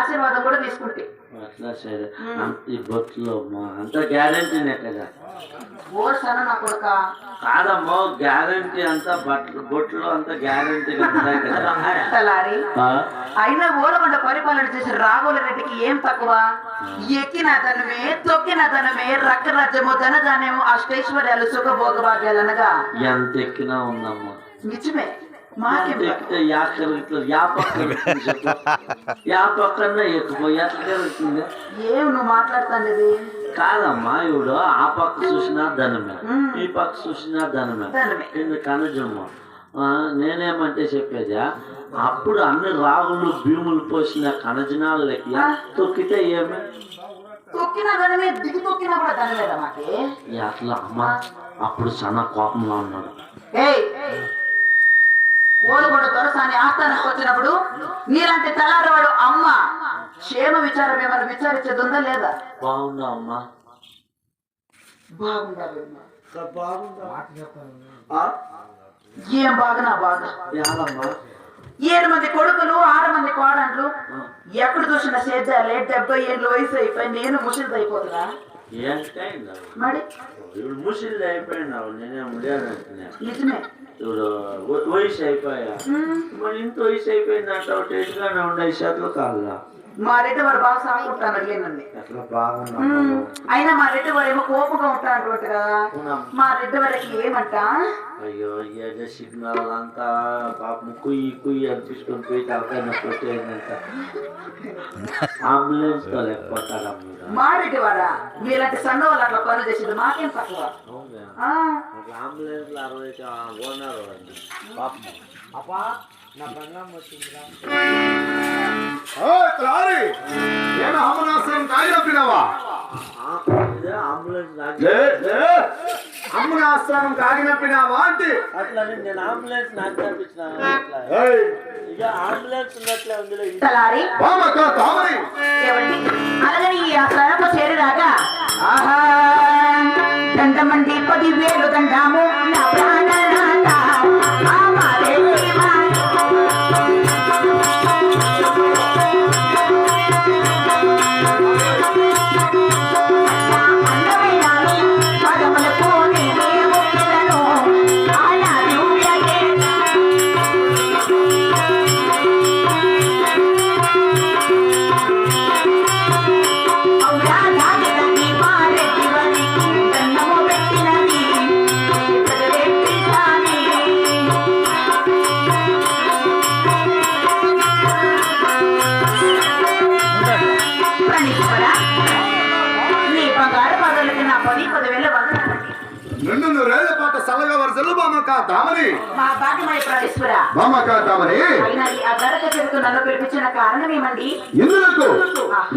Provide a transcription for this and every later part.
ఆశీర్వాదం కూడా తీసుకుంటే అట్లా సరే ఈ బొట్లు అంత గ్యారంటీనే కదా ఓర్సన నా కొడుక కాదమ్మో గ్యారంటీ అంతా బొట్లు అంత గ్యారంటీగా ఉంటాయి కదా లారీ అయినా ఓలగొండ పరిపాలన చేసిన రాఘవుల రెడ్డికి ఏం తక్కువ ఎక్కిన ధనమే తొక్కిన ధనమే రక్కరాజ్యము ధనధాన్యము అష్టైశ్వర్యాలు సుఖభోగభాగ్యాలు అనగా ఎంత ఎక్కినా ఉందమ్మా నిజమే ఏం నువ్వు మాట్లాడుతాండేది కాదమ్మా ఇవిడు ఆ పక్క చూసినా ధనమే ఈ పక్క చూసినా ధనమే ఎందుకని జమ్మ నేనేమంటే చెప్పేది అప్పుడు అన్ని రాగులు భీములు పోసిన కణజనాలు లెక్క తొక్కితే ఏమే తొక్కిన ధనమే దిగి తొక్కినా కూడా ధనమేదా మాకి అట్లా అమ్మా అప్పుడు చాలా కోపంలో ఉన్నాడు ఓలుగొండ దొరసాని ఆస్థానానికి వచ్చినప్పుడు నీలాంటి తలారవాడు అమ్మ క్షేమ విచారం ఏమైనా విచారించేది లేదా బాగుందా అమ్మా ఏం బాగా బాగా 7 మంది కొడుకులు 6 మంది కోడళ్ళు ఎప్పుడు చూసిన సేద్యాలే 70 ఏళ్ళ వయసు అయిపోయి నేను ముసిలిది అయిపోతున్నా మరి ముసిలిది అయిపోయినావు నేనే నిజమే ఇప్పుడు వయసు అయిపోయా మరి ఇంత వయసు అయిపోయింది అంటావు టేస్ట్గానే ఉండే చేతులు కాదుగా మా రెడ్డి వారు బాగా సాగుకుంటాను లేనండి అయినా మా రెడ్డి వారు ఏమో కోపంగా ఉంటాను కదా మా రెడ్డి వారికి ఏమంట అయ్యో ఏదో సిగ్నల్ అంతా పాపం కుయ్యి కుయ్యి అనిపించుకొని పోయి తలకాయ నొప్పి అంబులెన్స్ తో లేకపోతారా మా రెడ్డి వారా మీలాంటి సన్న వాళ్ళు అట్లా పనులు చేసేది మాకేం తక్కువ అంబులెన్స్ లో 60 ఓనర్ పాపం అప్పా నా బంగారం వచ్చిందిరా అమ్మనాశ్రమం కాగినప్పినావా అంటే అట్లా నేను అంబులెన్స్ నాకు తప్పించిన ఇక అంబులెన్స్ ఉన్నట్లే ఉంది అలాగని ఆ స్థలంలో చేరిరాగా ఆహా దండమండి 10,000 దండాము నా ప్రాణనాథ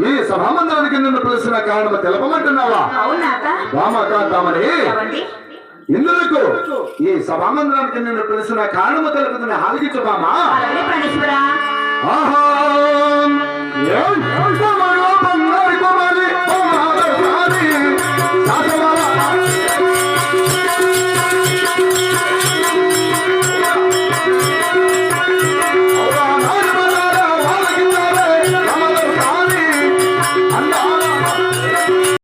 ఈ సభామందిరానికి నిన్ను పిలిచిన కారణం తెలపమంటున్నావా ఇందులకు ఈ సభామందిరానికి నిన్ను పిలిచిన కారణము తెలుపుతున్న హాలికిచ్చు బామా ఆహా